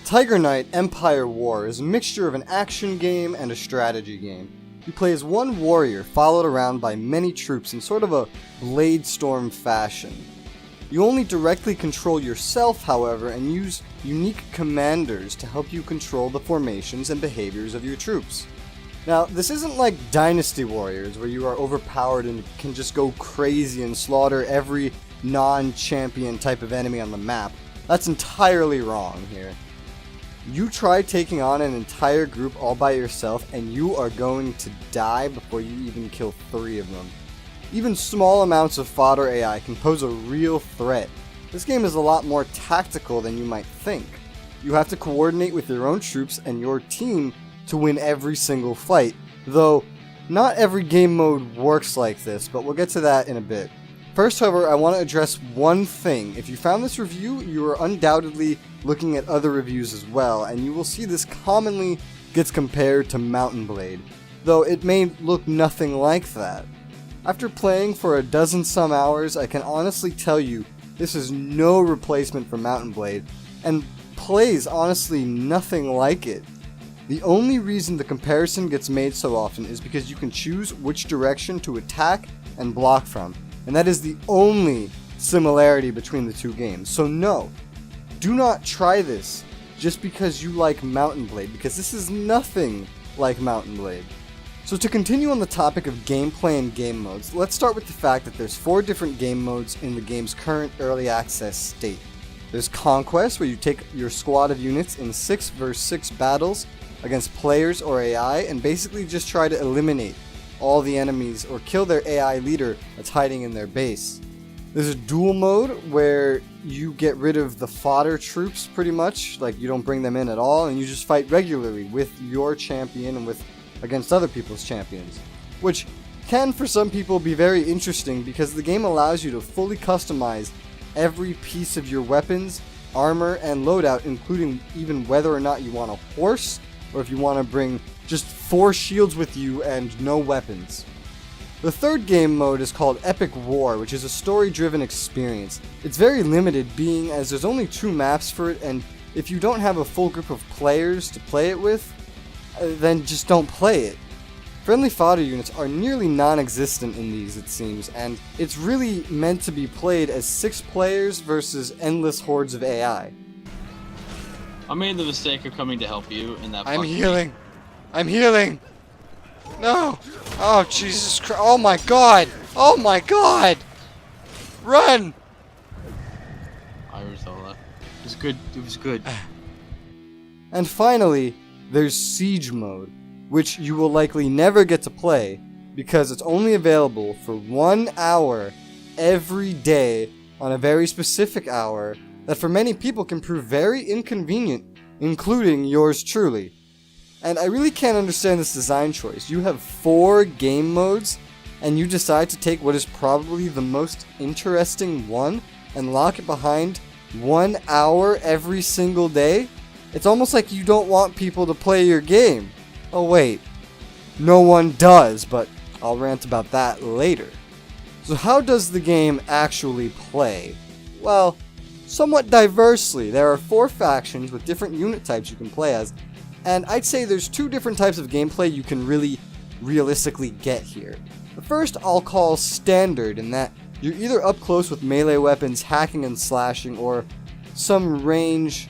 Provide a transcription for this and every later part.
Tiger Knight Empire War is a mixture of an action game and a strategy game. You play as one warrior followed around by many troops in sort of a Blade Storm fashion. You only directly control yourself, however, and use unique commanders to help you control the formations and behaviors of your troops. Now, this isn't like Dynasty Warriors, where you are overpowered and can just go crazy and slaughter every non-champion type of enemy on the map. That's entirely wrong here. You try taking on an entire group all by yourself and you are going to die before you even kill 3 of them. Even small amounts of fodder AI can pose a real threat. This game is a lot more tactical than you might think. You have to coordinate with your own troops and your team to win every single fight, though not every game mode works like this, but we'll get to that in a bit. First, however, I want to address one thing. If you found this review, you are undoubtedly looking at other reviews as well, and you will see this commonly gets compared to Mountain Blade, though it may look nothing like that. After playing for a dozen some hours, I can honestly tell you this is no replacement for Mountain Blade, and plays honestly nothing like it. The only reason the comparison gets made so often is because you can choose which direction to attack and block from. And that is the only similarity between the two games. So no, do not try this just because you like Mountain Blade, because this is nothing like Mountain Blade. So to continue on the topic of gameplay and game modes, let's start with the fact that there's 4 different game modes in the game's current early access state. There's Conquest, where you take your squad of units in 6 vs 6 battles against players or AI and basically just try to eliminate all the enemies or kill their AI leader that's hiding in their base. There's a duel mode where you get rid of the fodder troops pretty much, like you don't bring them in at all and you just fight regularly with your champion and against other people's champions, which can for some people be very interesting because the game allows you to fully customize every piece of your weapons, armor, and loadout, including even whether or not you want a horse or if you want to bring just 4 shields with you and no weapons. The third game mode is called Epic War, which is a story-driven experience. It's very limited, being as there's only 2 maps for it, and if you don't have a full group of players to play it with, then just don't play it. Friendly fodder units are nearly non-existent in these, it seems, and it's really meant to be played as 6 players versus endless hordes of AI. I made the mistake of coming to help you in that. I'm healing. I'm healing. No. Oh, Jesus Christ. Oh my God. Oh my God. Run. Hi, Resoula. It was good. It was good. And finally, there's Siege mode, which you will likely never get to play because it's only available for 1 hour every day on a very specific hour that for many people can prove very inconvenient, including yours truly. And I really can't understand this design choice. You have 4 game modes, and you decide to take what is probably the most interesting one and lock it behind 1 hour every single day? It's almost like you don't want people to play your game. Oh wait, no one does, but I'll rant about that later. So how does the game actually play? Well, somewhat diversely. There are 4 factions with different unit types you can play as, and I'd say there's 2 different types of gameplay you can really realistically get here. The first I'll call standard, in that you're either up close with melee weapons hacking and slashing, or some range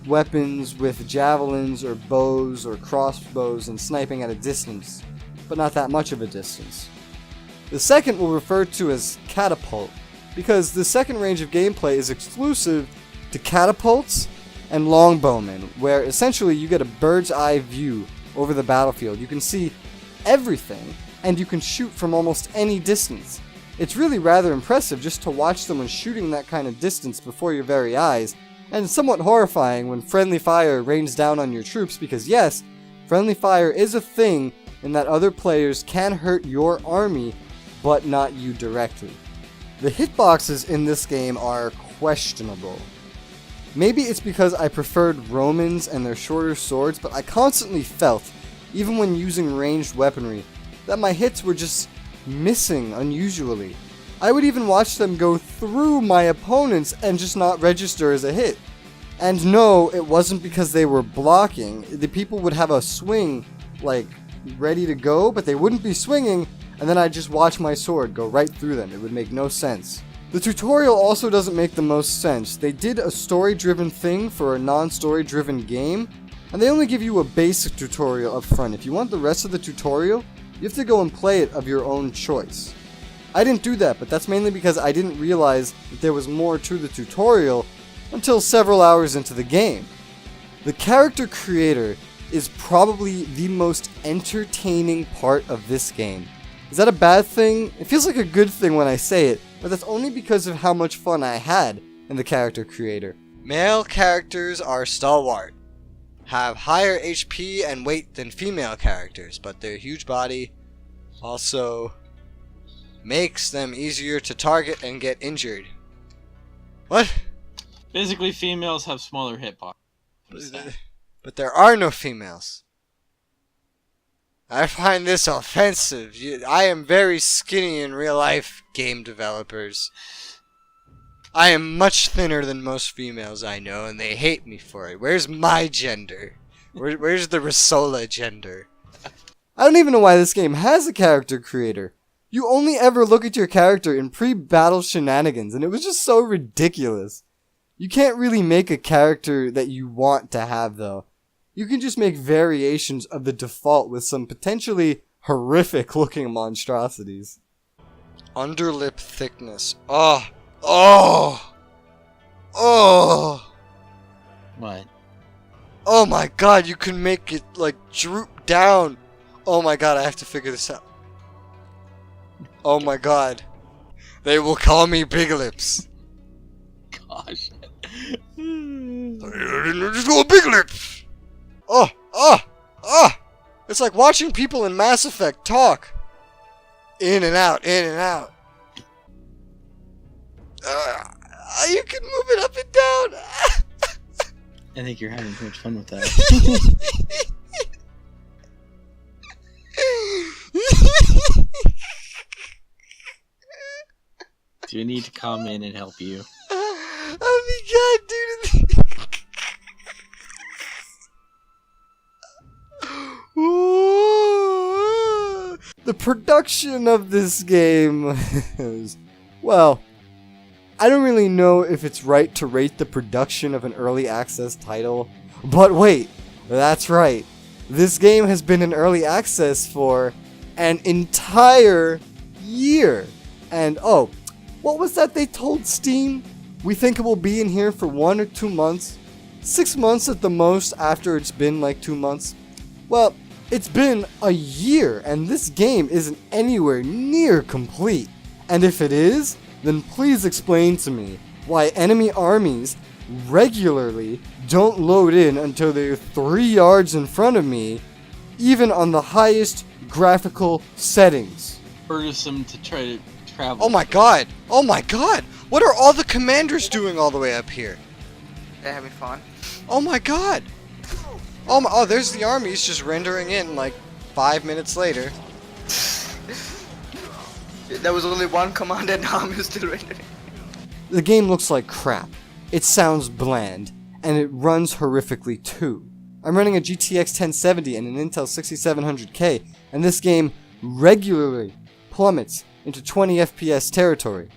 weapons with javelins or bows or crossbows and sniping at a distance, but not that much of a distance. The second we'll refer to as catapult, because the second range of gameplay is exclusive to catapults and longbowmen, where essentially you get a bird's eye view over the battlefield. You can see everything, and you can shoot from almost any distance. It's really rather impressive just to watch someone shooting that kind of distance before your very eyes, and somewhat horrifying when friendly fire rains down on your troops, because yes, friendly fire is a thing in that other players can hurt your army, but not you directly. The hitboxes in this game are questionable. Maybe it's because I preferred Romans and their shorter swords, but I constantly felt, even when using ranged weaponry, that my hits were just missing unusually. I would even watch them go through my opponents and just not register as a hit. And no, it wasn't because they were blocking. The people would have a swing, like, ready to go, but they wouldn't be swinging, and then I'd just watch my sword go right through them. It would make no sense. The tutorial also doesn't make the most sense. They did a story-driven thing for a non-story-driven game, and they only give you a basic tutorial up front. If you want the rest of the tutorial, you have to go and play it of your own choice. I didn't do that, but that's mainly because I didn't realize that there was more to the tutorial until several hours into the game. The character creator is probably the most entertaining part of this game. Is that a bad thing? It feels like a good thing when I say it, but that's only because of how much fun I had in the character creator. Male characters are stalwart, have higher HP and weight than female characters, but their huge body also makes them easier to target and get injured. What? Basically, females have smaller hitboxes. But there are no females. I find this offensive. I am very skinny in real life, game developers. I am much thinner than most females I know, and they hate me for it. Where's my gender? Where's the Resoula gender? I don't even know why this game has a character creator. You only ever look at your character in pre-battle shenanigans, and it was just so ridiculous. You can't really make a character that you want to have, though. You can just make variations of the default with some potentially horrific-looking monstrosities. Underlip thickness. Oh! What? Oh my god, you can make it, like, droop down. Oh my god, I have to figure this out. Oh my god. They will call me Big Lips. Gosh. Just go Big Lips! It's like watching people in Mass Effect talk. In and out, in and out. You can move it up and down. I think you're having too much fun with that. Do you need to come in and help you? Oh my god, dude. The production of this game is, well, I don't really know if it's right to rate the production of an early access title, but wait, that's right. This game has been in early access for an entire year. And oh, what was that they told Steam? We think it will be in here for 1 or 2 months. 6 months at the most after it's been like 2 months. Well, it's been a year and this game isn't anywhere near complete. And if it is, then please explain to me why enemy armies regularly don't load in until they're 3 yards in front of me, even on the highest graphical settings. Burdensome to try to travel. Oh my god! Oh my god! What are all the commanders doing all the way up here? They're having fun. Oh my god! Oh, there's the armies just rendering in like 5 minutes later. There was only one command and now I'm still rendering. The game looks like crap. It sounds bland, and it runs horrifically too. I'm running a GTX 1070 and an Intel 6700K, and this game regularly plummets into 20 FPS territory.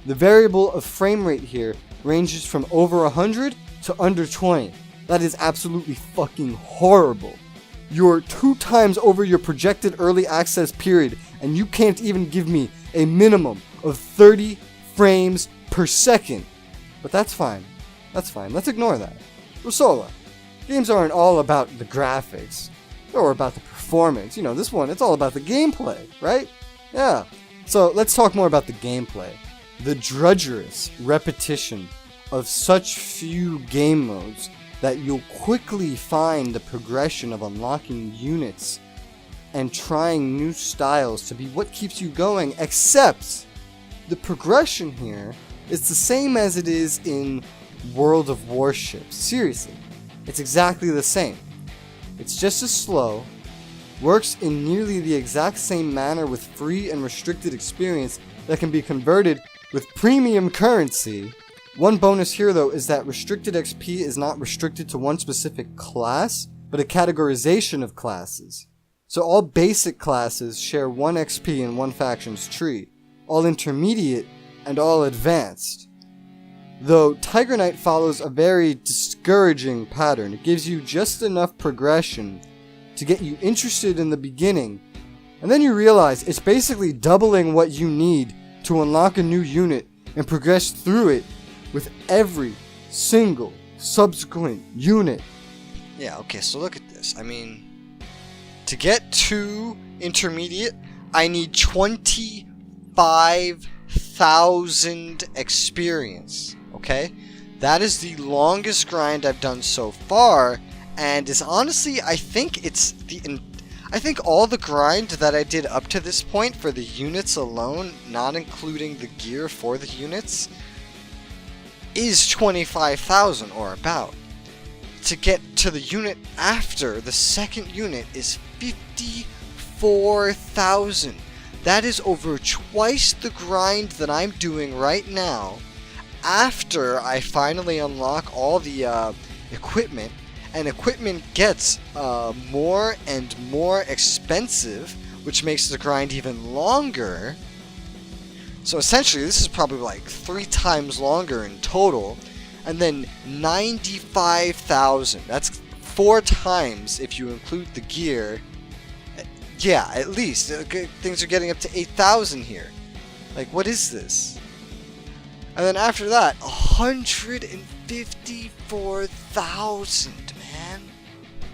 The variable of frame rate here ranges from over 100 to under 20. That is absolutely fucking horrible. You're 2 times over your projected early access period, and you can't even give me a minimum of 30 frames per second. But that's fine. That's fine. Let's ignore that. Resoula. Games aren't all about the graphics or about the performance. You know, this one, it's all about the gameplay, right? Yeah. So let's talk more about the gameplay. The drudgerous repetition of such few game modes that you'll quickly find the progression of unlocking units and trying new styles to be what keeps you going, except the progression here is the same as it is in World of Warships. Seriously, it's exactly the same. It's just as slow, works in nearly the exact same manner with free and restricted experience that can be converted with premium currency, One bonus here though is that restricted XP is not restricted to one specific class, but a categorization of classes. So all basic classes share 1 XP in one faction's tree, all intermediate and all advanced. Though Tiger Knight follows a very discouraging pattern. It gives you just enough progression to get you interested in the beginning, and then you realize it's basically doubling what you need to unlock a new unit and progress through it with every single subsequent unit. Yeah, okay, so look at this. I mean, to get to intermediate, I need 25,000 experience, okay? That is the longest grind I've done so far, and is honestly, I think all the grind that I did up to this point for the units alone, not including the gear for the units, is 25,000 or about. To get to the unit after, the second unit is 54,000. That is over twice the grind that I'm doing right now after I finally unlock all the equipment, and equipment gets more and more expensive, which makes the grind even longer. So essentially this is probably like 3 times longer in total. And then 95,000. That's 4 times if you include the gear. Yeah, at least. Things are getting up to 8,000 here. Like, what is this? And then after that, 154,000, man.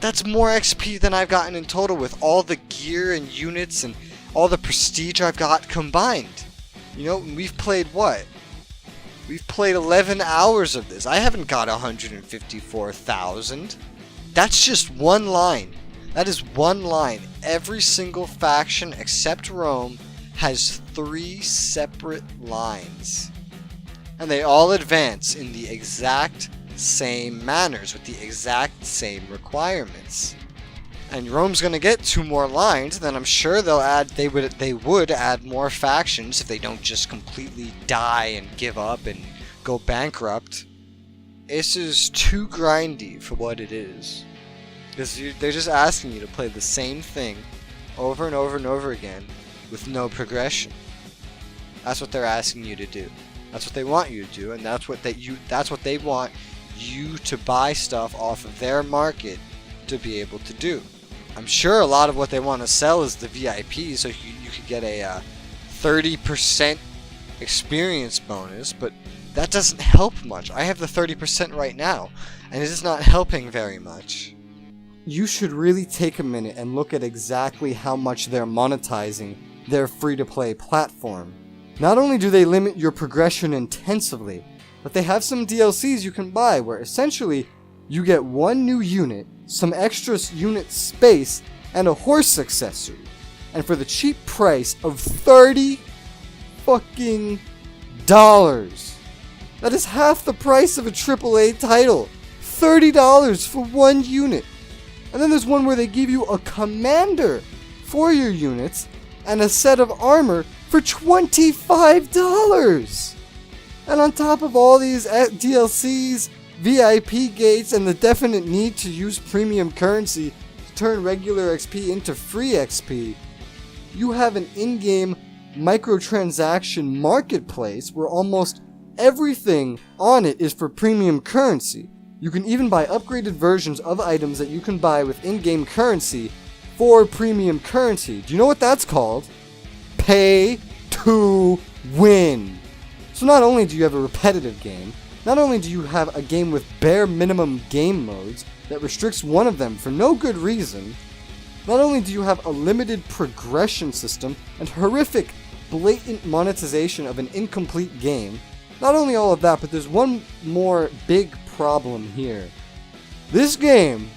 That's more XP than I've gotten in total with all the gear and units and all the prestige I've got combined. You know, we've played what? We've played 11 hours of this. I haven't got 154,000. That's just one line. That is one line. Every single faction except Rome has 3 separate lines. And they all advance in the exact same manners with the exact same requirements. And Rome's gonna get 2 more lines, then I'm sure they would add more factions if they don't just completely die and give up and go bankrupt. This is too grindy for what it is. Because they're just asking you to play the same thing over and over and over again with no progression. That's what they're asking you to do. That's what they want you to do, and that's what they want you to buy stuff off of their market to be able to do. I'm sure a lot of what they want to sell is the VIP, so you could get a 30% experience bonus, but that doesn't help much. I have the 30% right now, and it is not helping very much. You should really take a minute and look at exactly how much they're monetizing their free-to-play platform. Not only do they limit your progression intensively, but they have some DLCs you can buy where essentially you get 1 new unit, some extra unit space, and a horse accessory. And for the cheap price of $30 fucking dollars. That is half the price of a AAA title. $30 for 1 unit. And then there's one where they give you a commander for your units and a set of armor for $25. And on top of all these DLCs, VIP gates, and the definite need to use premium currency to turn regular XP into free XP, you have an in-game microtransaction marketplace where almost everything on it is for premium currency. You can even buy upgraded versions of items that you can buy with in-game currency for premium currency. Do you know what that's called? Pay to win. So not only do you have a repetitive game, not only do you have a game with bare minimum game modes that restricts one of them for no good reason, not only do you have a limited progression system and horrific, blatant monetization of an incomplete game, not only all of that, but there's one more big problem here. This game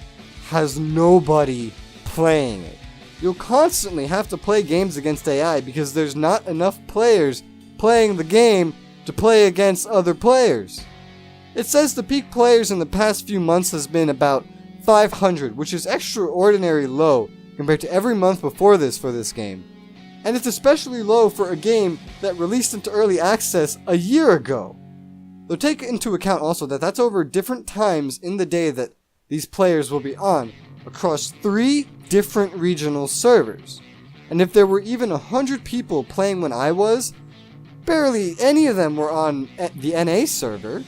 has nobody playing it. You'll constantly have to play games against AI because there's not enough players playing the game to play against other players. It says the peak players in the past few months has been about 500, which is extraordinarily low compared to every month before this for this game. And it's especially low for a game that released into early access a year ago. Though take into account also that that's over different times in the day that these players will be on, across 3 different regional servers. And if there were even 100 people playing when I was, barely any of them were on the NA server.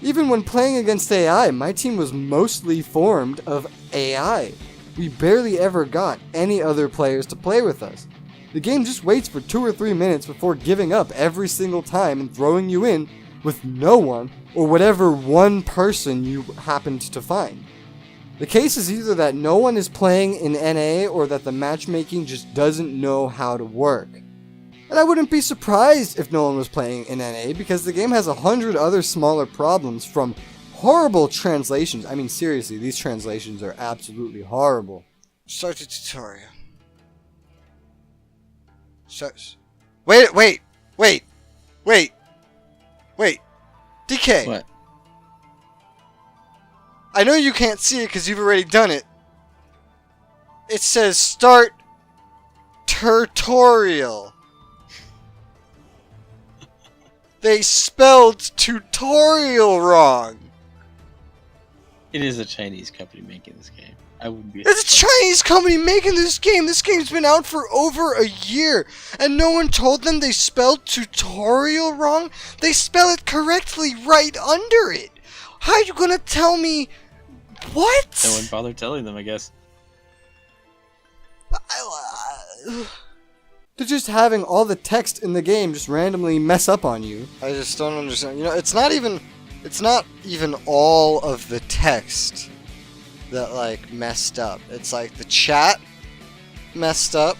Even when playing against AI, my team was mostly formed of AI. We barely ever got any other players to play with us. The game just waits for 2 or 3 minutes before giving up every single time and throwing you in with no one or whatever one person you happened to find. The case is either that no one is playing in NA or that the matchmaking just doesn't know how to work. And I wouldn't be surprised if no one was playing in NA because the game has 100 other smaller problems, from horrible translations. I mean, seriously, these translations are absolutely horrible. Start the tutorial. Wait. DK. What? I know you can't see it because you've already done it. It says start tutorial. They spelled tutorial wrong. It is a Chinese company making this game. I wouldn't be. It's a Chinese company making this game. This game's been out for over a year, and no one told them they spelled tutorial wrong? They spell it correctly right under it. How are you gonna tell me what? No one bothered telling them, I guess. To just having all the text in the game just randomly mess up on you. I just don't understand. You know, it's not even all of the text that like messed up. It's like the chat messed up,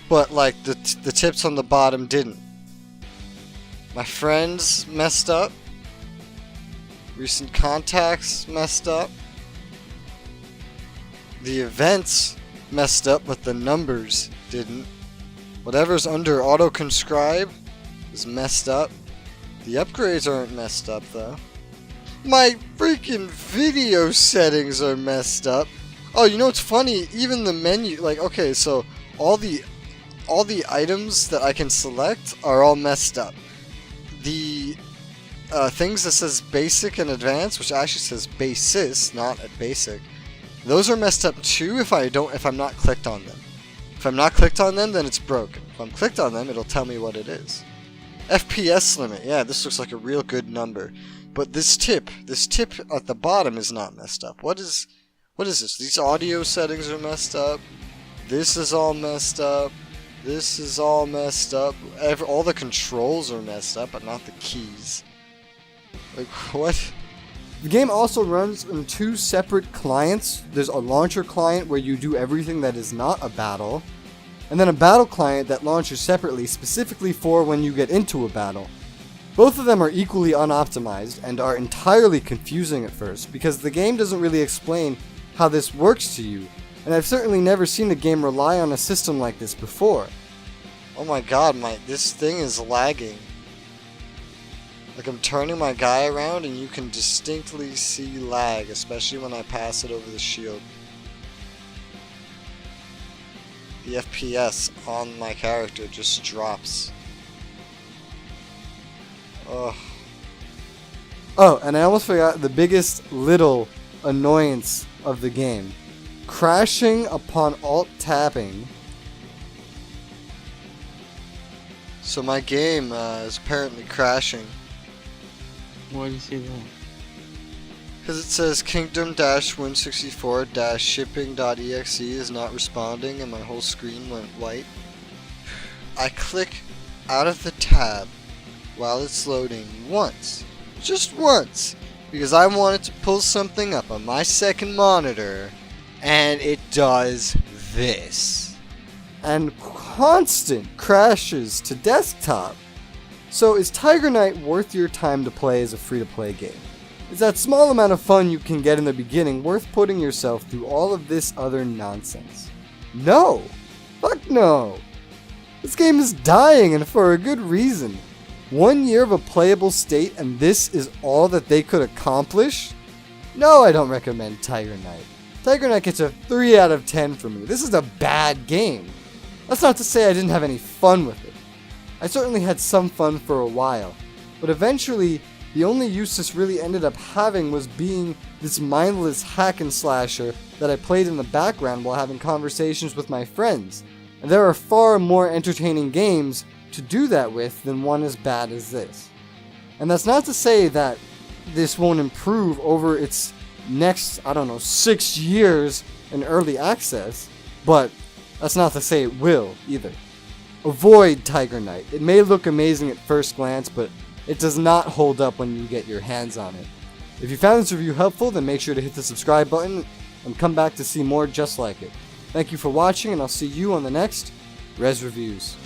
but like the tips on the bottom didn't. My friends messed up. Recent contacts messed up. The events messed up, but the numbers didn't. Whatever's under auto-conscribe is messed up. The upgrades aren't messed up, though. My freaking video settings are messed up. Oh, you know what's funny? Even the menu, like, okay, so all the items that I can select are all messed up. The things that says basic and advanced, which actually says basis, not at basic, those are messed up too if I'm not clicked on them. If I'm not clicked on them, then it's broken. If I'm clicked on them, it'll tell me what it is. FPS limit, yeah, this looks like a real good number. But this tip at the bottom is not messed up. What is this? These audio settings are messed up. This is all messed up. This is all messed up. All the controls are messed up, but not the keys. Like, what? The game also runs in 2 separate clients. There's a launcher client where you do everything that is not a battle, and then a battle client that launches separately specifically for when you get into a battle. Both of them are equally unoptimized and are entirely confusing at first because the game doesn't really explain how this works to you, and I've certainly never seen a game rely on a system like this before. Oh my god, this thing is lagging. Like, I'm turning my guy around and you can distinctly see lag, especially when I pass it over the shield. The FPS on my character just drops. Ugh. Oh, and I almost forgot the biggest little annoyance of the game. Crashing upon alt-tabbing. So my game is apparently crashing. Why do you say that? Because it says kingdom-win64-shipping.exe is not responding and my whole screen went white. I click out of the tab while it's loading once. Just once. Because I wanted to pull something up on my second monitor. And it does this. And constant crashes to desktop. So is Tiger Knight worth your time to play as a free-to-play game? Is that small amount of fun you can get in the beginning worth putting yourself through all of this other nonsense? No! Fuck no! This game is dying, and for a good reason. 1 year of a playable state, and this is all that they could accomplish? No, I don't recommend Tiger Knight. Tiger Knight gets a 3 out of 10 from me. This is a bad game. That's not to say I didn't have any fun with it. I certainly had some fun for a while, but eventually The only use this really ended up having was being this mindless hack and slasher that I played in the background while having conversations with my friends. And there are far more entertaining games to do that with than one as bad as this. And that's not to say that this won't improve over its next, 6 years in early access, but that's not to say it will either. Avoid Tiger Knight. It may look amazing at first glance, but it does not hold up when you get your hands on it. If you found this review helpful, then make sure to hit the subscribe button and come back to see more just like it. Thank you for watching, and I'll see you on the next Res Reviews.